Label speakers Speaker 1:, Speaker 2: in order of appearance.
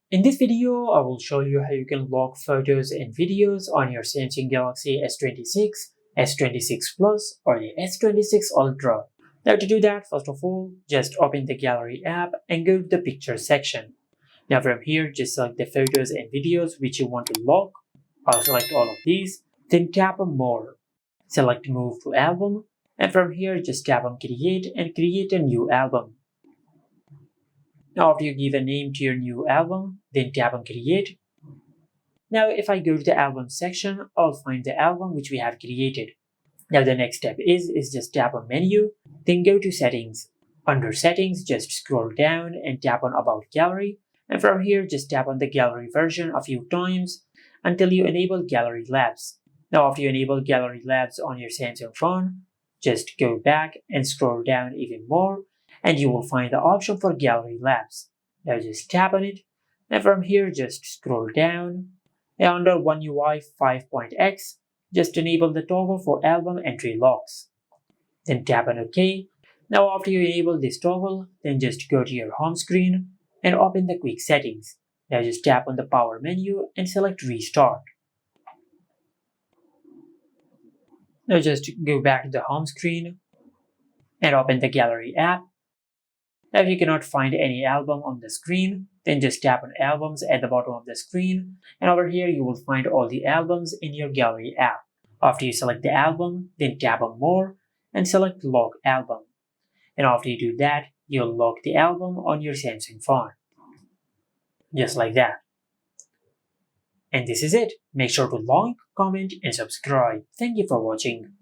Speaker 1: In this video, I will show you how you can lock photos and videos on your Samsung Galaxy S26, S26 Plus, or the S26 Ultra. Now to do that, first of all, just open the Gallery app and go to the Pictures section. Now from here, just select the photos and videos which you want to lock. I'll select all of these, then tap on More. Select Move to Album, and from here just tap on Create and create a new album. Now after you give a name to your new album, then tap on Create. Now if I go to the album section, I'll find the album which we have created. Now the next step is just tap on Menu, then go to Settings. Under Settings, just scroll down and tap on About Gallery, and from here just tap on the Gallery version a few times until you enable Gallery Labs. Now after you enable Gallery Labs on your Samsung phone, just go back and scroll down even more, and you will find the option for Gallery Labs. Now just tap on it, and from here just scroll down, and under One UI 5.x, just enable the toggle for album entry locks. Then tap on OK. Now after you enable this toggle, then just go to your home screen and open the quick settings. Now just tap on the power menu and select Restart. Now just go back to the home screen and open the Gallery app. Now if you cannot find any album on the screen, then just tap on Albums at the bottom of the screen, and over here you will find all the albums in your Gallery app. After you select the album, then tap on More and select Lock Album. And after you do that, you'll lock the album on your Samsung phone. Just like that. And this is it. Make sure to like, comment, and subscribe. Thank you for watching.